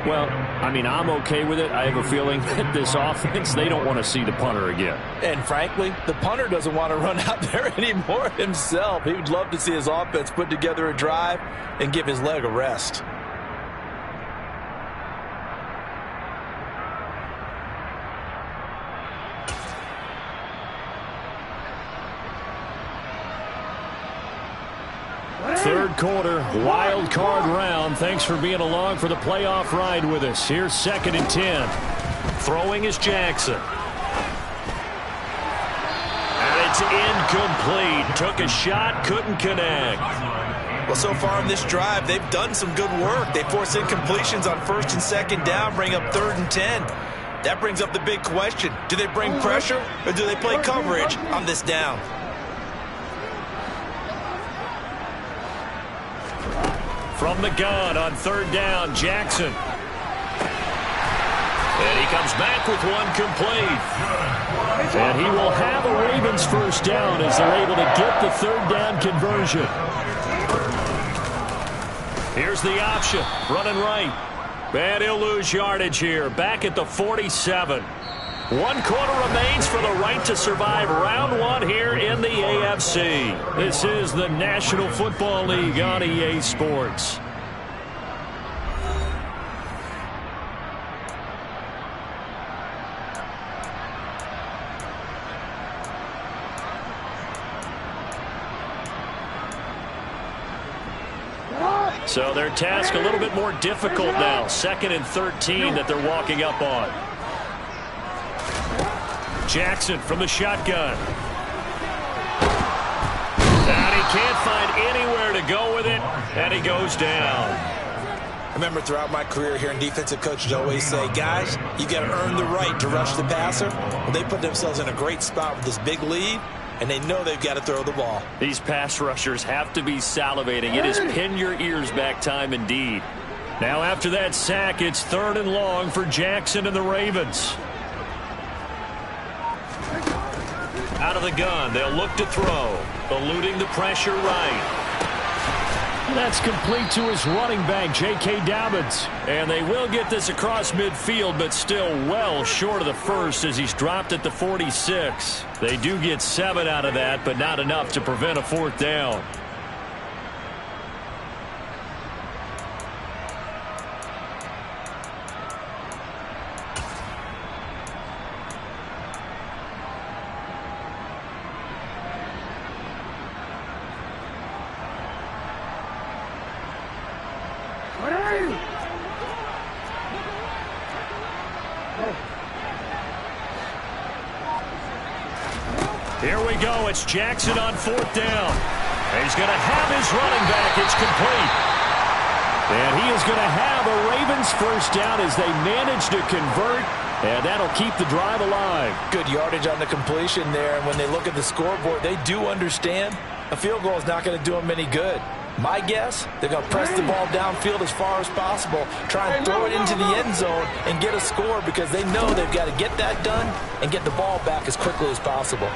Well, I mean, I'm okay with it. I have a feeling that this offense, they don't want to see the punter again. And frankly, the punter doesn't want to run out there anymore himself. He would love to see his offense put together a drive and give his leg a rest. Third quarter, wild card round. Thanks for being along for the playoff ride with us. Here's 2nd and 10. Throwing is Jackson. And it's incomplete. Took a shot, couldn't connect. Well, so far in this drive, they've done some good work. They force incompletions on 1st and 2nd down, bring up 3rd and 10. That brings up the big question. Do they bring pressure or do they play coverage on this down? From the gun on 3rd down, Jackson. And he comes back with one complete. And he will have a Ravens first down as they're able to get the 3rd down conversion. Here's the option, running right. And he'll lose yardage here, back at the 47. 1 quarter remains for the right to survive round 1 here in the AFC. This is the National Football League on EA Sports. So their task a little bit more difficult now. 2nd and 13 that they're walking up on. Jackson from the shotgun. And he can't find anywhere to go with it, and he goes down. I remember throughout my career hearing defensive coaches always say, guys, you got to earn the right to rush the passer. Well, they put themselves in a great spot with this big lead, and they know they've got to throw the ball. These pass rushers have to be salivating. It is pin your ears back time indeed. Now after that sack, it's 3rd and long for Jackson and the Ravens. Out of the gun, they'll look to throw. Eluding the pressure right. That's complete to his running back, J.K. Dobbins. And they will get this across midfield, but still well short of the first as he's dropped at the 46. They do get 7 out of that, but not enough to prevent a 4th down. Here we go. It's Jackson on 4th down. And he's going to have his running back. It's complete. And he is going to have a Ravens first down as they manage to convert. And that'll keep the drive alive. Good yardage on the completion there. And when they look at the scoreboard, they do understand a field goal is not going to do them any good. My guess, they're going to press the ball downfield as far as possible, try and throw it into the end zone and get a score because they know they've got to get that done and get the ball back as quickly as possible.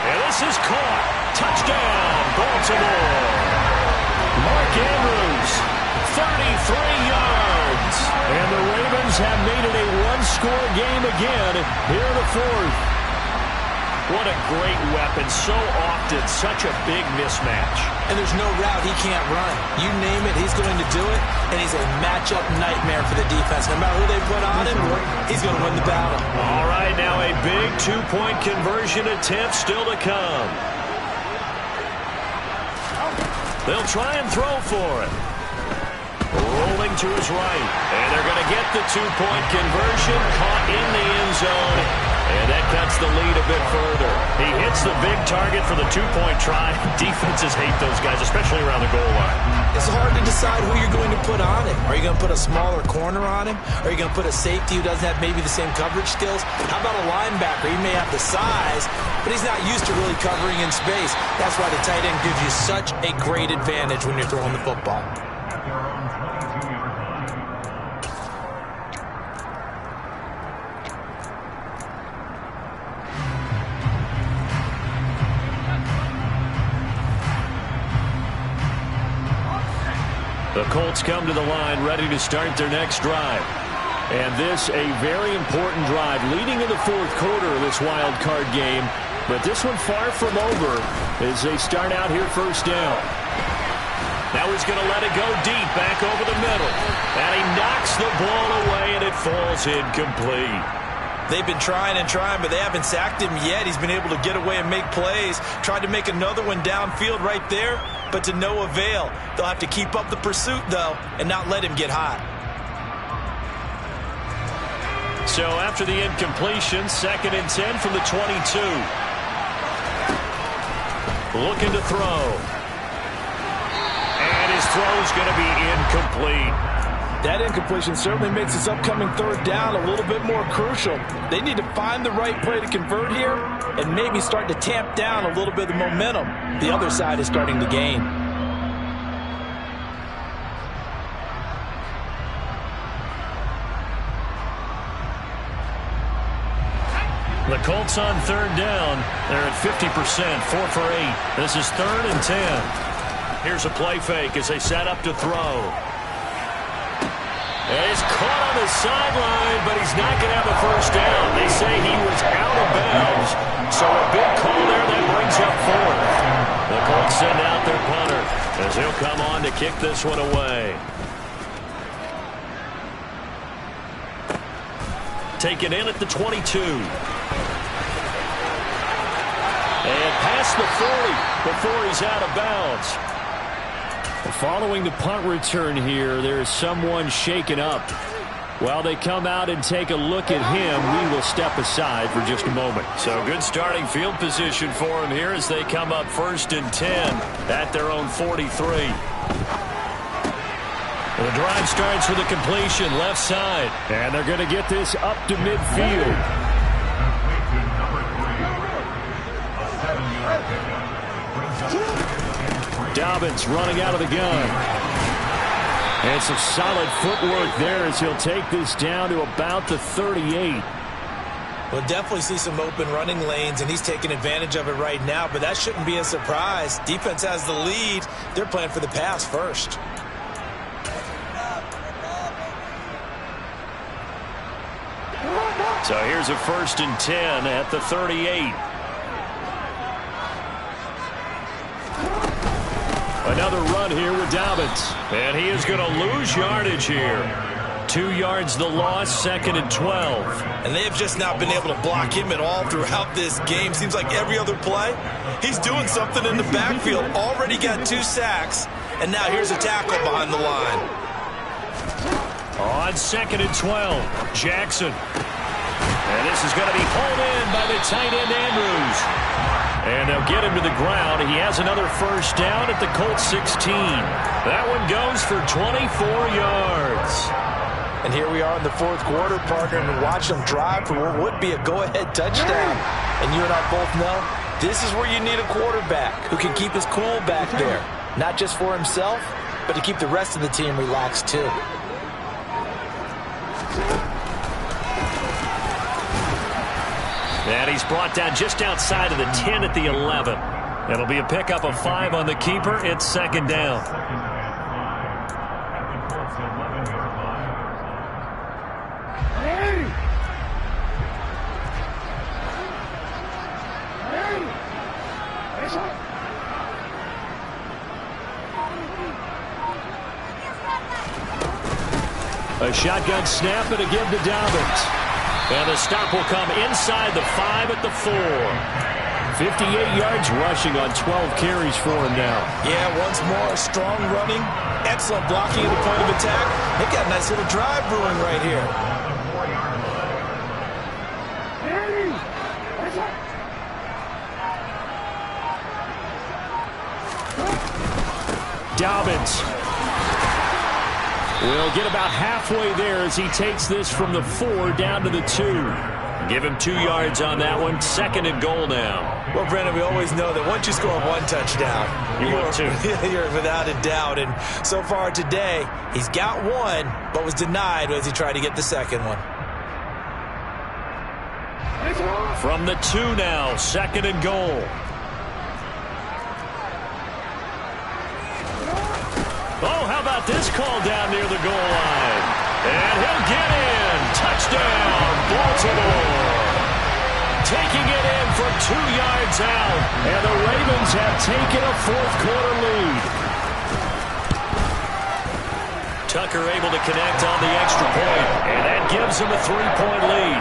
And this is caught. Touchdown, Baltimore. Mark Andrews, 33 yards. And the Ravens have made it a one-score game again here in the 4th. What a great weapon. So often, such a big mismatch. And there's no route he can't run. You name it, he's going to do it. And he's a matchup nightmare for the defense. No matter who they put on him, he's going to win the battle. All right, now a big two-point conversion attempt still to come. They'll try and throw for it. Rolling to his right. And they're going to get the two-point conversion. Caught in the end zone. And that cuts the lead a bit further. He hits That's the big target for the two-point try. Defenses hate those guys, especially around the goal line. It's hard to decide who you're going to put on him. Are you going to put a smaller corner on him? Are you going to put a safety who doesn't have maybe the same coverage skills? How about a linebacker? He may have the size, but he's not used to really covering in space. That's why the tight end gives you such a great advantage when you're throwing the football. At their own 22-yard line. The Colts come to the line ready to start their next drive. And this a very important drive leading in the fourth quarter of this wild card game. But this one far from over as they start out here first down. Now he's going to let it go deep back over the middle. And he knocks the ball away and it falls incomplete. They've been trying and trying, but they haven't sacked him yet. He's been able to get away and make plays. Tried to make another one downfield right there, but to no avail. They'll have to keep up the pursuit, though, and not let him get hot. So after the incompletion, 2nd and 10 from the 22. Looking to throw. And his throw's going to be incomplete. That incompletion certainly makes this upcoming third down a little bit more crucial. They need to find the right play to convert here and maybe start to tamp down a little bit of the momentum the other side is starting to gain. The Colts on third down. They're at 50%, 4 for 8. This is 3rd and 10. Here's a play fake as they set up to throw. And he's caught on the sideline, but he's not going to have a first down. They say he was out of bounds. So a big call there that brings up 4th. The Colts send out their punter as he'll come on to kick this one away. Taken in at the 22. And past the 40 before he's out of bounds. Following the punt return here, there is someone shaken up. While they come out and take a look at him, we will step aside for just a moment. So good starting field position for him here as they come up 1st and 10 at their own 43. The drive starts with a completion left side. And they're going to get this up to midfield. Complete to number 3. A 7-yard pickup. Brings up Dobbins running out of the gun. And some solid footwork there as he'll take this down to about the 38. We'll definitely see some open running lanes, and he's taking advantage of it right now, but that shouldn't be a surprise. Defense has the lead. They're playing for the pass first. So here's a 1st and 10 at the 38. Another run here with Dobbins. And he is going to lose yardage here. 2 yards the loss, 2nd and 12. And they have just not been able to block him at all throughout this game. Seems like every other play, he's doing something in the backfield. Already got 2 sacks, and now here's a tackle behind the line. On 2nd and 12, Jackson. And this is going to be pulled in by the tight end, Andrews. And they'll get him to the ground. He has another first down at the Colts 16. That one goes for 24 yards. And here we are in the fourth quarter, partner, and watch them drive for what would be a go-ahead touchdown. And you and I both know this is where you need a quarterback who can keep his cool back there. Not just for himself, but to keep the rest of the team relaxed too. And he's brought down just outside of the 10 at the 11. It'll be a pickup of 5 on the keeper. It's 2nd down. A shotgun snap and a give to Dobbins. And the stop will come inside the 5 at the 4. 58 yards rushing on 12 carries for him now. Yeah, once more, strong running, excellent blocking at the point of attack. They've got a nice little drive brewing right here. Dobbins will get about halfway there as he takes this from the 4 down to the 2. Give him 2 yards on that one. 2nd and goal now. Well, Brendan, we always know that once you score 1 touchdown, you're without a doubt. And so far today, he's got 1, but was denied as he tried to get the 2nd one. From the 2 now, 2nd and goal. Oh, how about this call down near the goal line? And he'll get in. Touchdown, Baltimore. Taking it in from 2 yards out. And the Ravens have taken a 4th quarter lead. Tucker able to connect on the extra point. And that gives him a 3-point lead.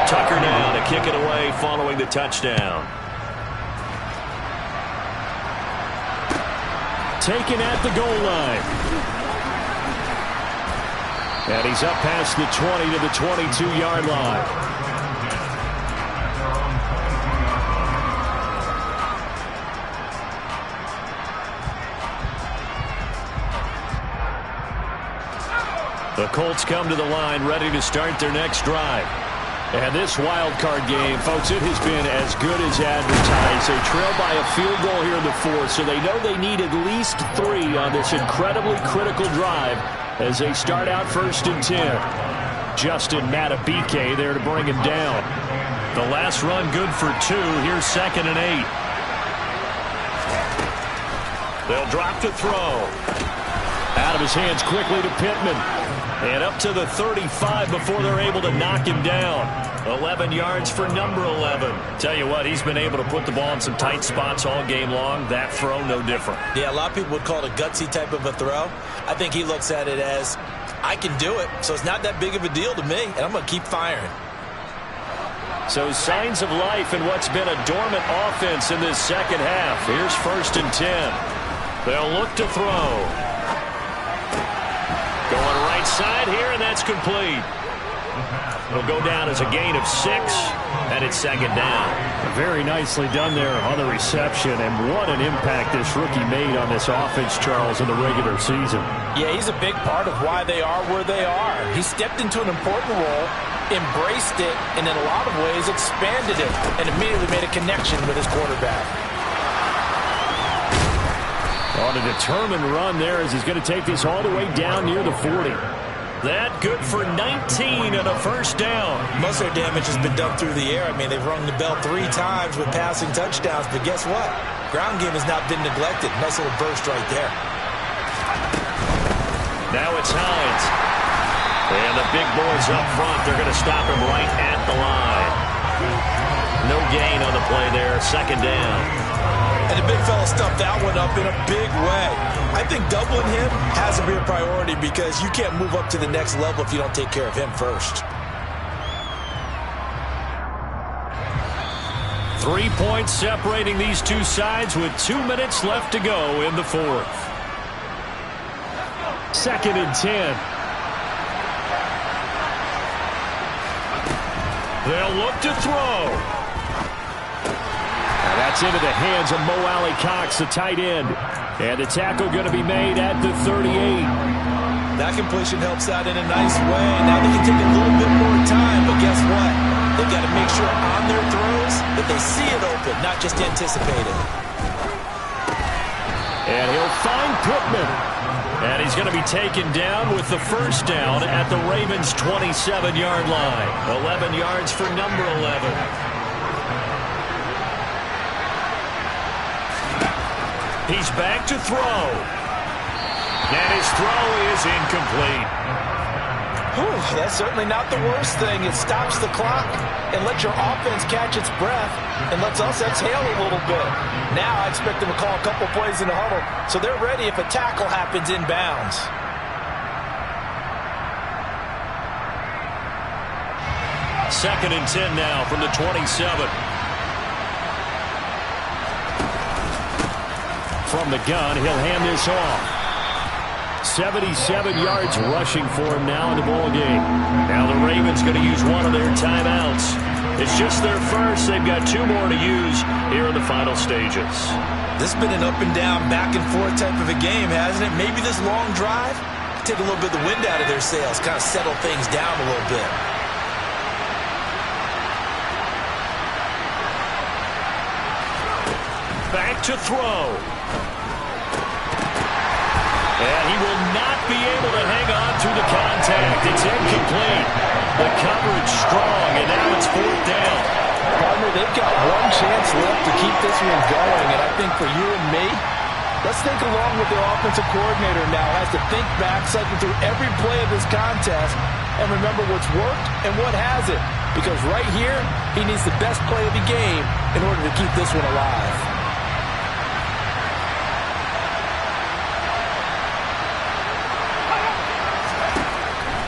Tucker now to kick it away following the touchdown. Taken at the goal line. And he's up past the 20 to the 22-yard line. The Colts come to the line ready to start their next drive. And this wild card game, folks, it has been as good as advertised. They trail by a field goal here in the 4th, so they know they need at least 3 on this incredibly critical drive as they start out 1st and 10. Justin Matabike there to bring him down. The last run good for 2. Here's 2nd and 8. They'll drop to throw. Out of his hands quickly to Pittman. And up to the 35 before they're able to knock him down. 11 yards for number 11. Tell you what, he's been able to put the ball in some tight spots all game long. That throw, no different. Yeah, a lot of people would call it a gutsy type of a throw. I think he looks at it as, I can do it, so it's not that big of a deal to me, and I'm going to keep firing. So signs of life in what's been a dormant offense in this 2nd half. Here's 1st and 10. They'll look to throw. Going right side here, and that's complete. It'll go down as a gain of 6, and it's 2nd down. Very nicely done there on the reception, and what an impact this rookie made on this offense, Charles, in the regular season. Yeah, he's a big part of why they are where they are. He stepped into an important role, embraced it, and in a lot of ways expanded it, and immediately made a connection with his quarterback. On a determined run there as he's going to take this all the way down near the 40. That good for 19 and a 1st down. Most of their damage has been done through the air. I mean, they've rung the bell 3 times with passing touchdowns, but guess what? Ground game has not been neglected. Nice little burst right there. Now it's Hines. And the big boys up front, they're going to stop him right at the line. No gain on the play there, 2nd down. And the big fella stuffed that one up in a big way. I think doubling him has to be a priority because you can't move up to the next level if you don't take care of him first. 3 points separating these two sides with 2 minutes left to go in the 4th. 2nd and 10. They'll look to throw. That's into the hands of Mo Alley Cox, the tight end. And the tackle going to be made at the 38. That completion helps out in a nice way. Now they can take a little bit more time, but guess what? They've got to make sure on their throws that they see it open, not just anticipate it. And he'll find Pittman. And he's going to be taken down with the 1st down at the Ravens' 27-yard line. 11 yards for number 11. He's back to throw. And his throw is incomplete. Whew, that's certainly not the worst thing. It stops the clock and lets your offense catch its breath and lets us exhale a little bit. Now I expect them to call a couple plays in the huddle so they're ready if a tackle happens inbounds. Second and 10 now from the 27. From the gun, he'll hand this off. 77 yards rushing for him now in the ball game. Now the Ravens going to use one of their timeouts. It's just their first. They've got 2 more to use here in the final stages. This has been an up and down, back and forth type of a game, hasn't it? Maybe this long drive, take a little bit of the wind out of their sails, kind of settle things down a little bit. Back to throw. And he will not be able to hang on through the contact. It's incomplete. The coverage strong, and now it's 4th down. Partner, they've got one chance left to keep this one going, and I think for you and me, let's think along with their offensive coordinator now. Has to think back, cycle through every play of this contest, and remember what's worked and what hasn't. Because right here, he needs the best play of the game in order to keep this one alive.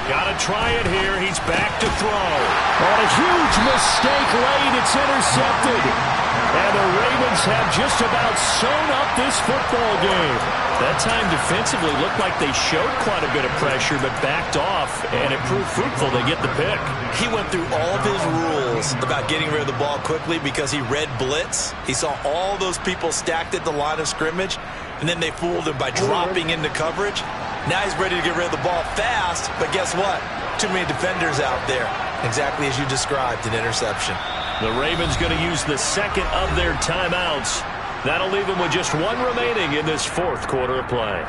Got to try it here. He's back to throw. On a huge mistake late. It's intercepted. And the Ravens have just about sewn up this football game. That time defensively looked like they showed quite a bit of pressure but backed off, and it proved fruitful. They get the pick. He went through all of his rules about getting rid of the ball quickly because he read blitz. He saw all those people stacked at the line of scrimmage, and then they fooled him by dropping into coverage. Now he's ready to get rid of the ball fast, but guess what? Too many defenders out there. Exactly as you described, an interception. The Ravens going to use the second of their timeouts. That'll leave them with just 1 remaining in this 4th quarter of play.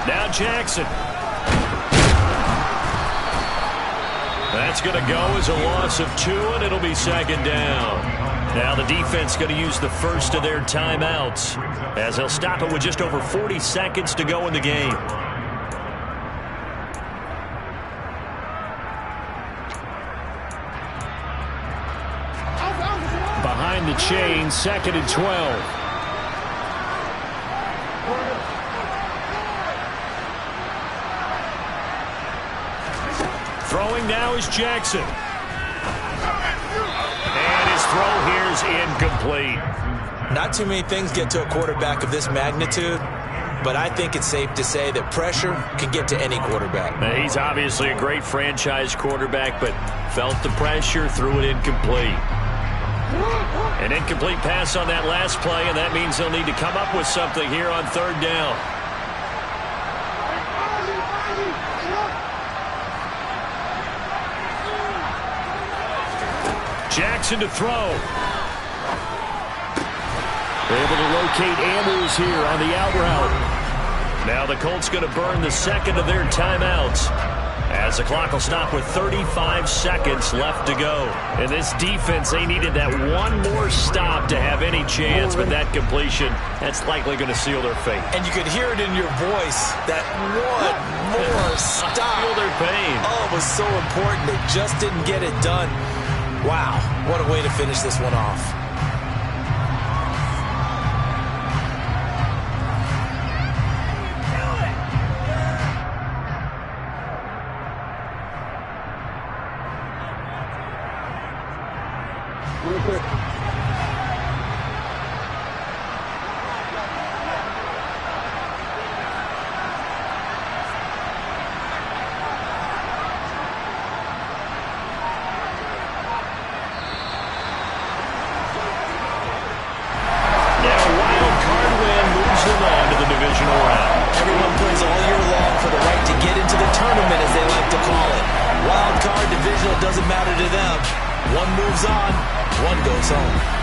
Now Jackson. That's going to go as a loss of 2, and it'll be 2nd down. Now the defense going to use the first of their timeouts, as they'll stop it with just over 40 seconds to go in the game. Behind the chain, 2nd and 12. Throwing now is Jackson. And his throw here is incomplete. Not too many things get to a quarterback of this magnitude, but I think it's safe to say that pressure can get to any quarterback. Now, he's obviously a great franchise quarterback, but felt the pressure, threw it incomplete. An incomplete pass on that last play, and that means they'll need to come up with something here on 3rd down. Jackson to throw. They're able to locate Andrews here on the out route. Now the Colts going to burn the second of their timeouts, as the clock will stop with 35 seconds left to go. In this defense, they needed that one more stop to have any chance, but that completion, that's likely going to seal their fate. And you could hear it in your voice, that one more stop. Feel their pain. Oh, it was so important. They just didn't get it done. Wow, what a way to finish this one off. Doesn't matter to them. One moves on, one goes home.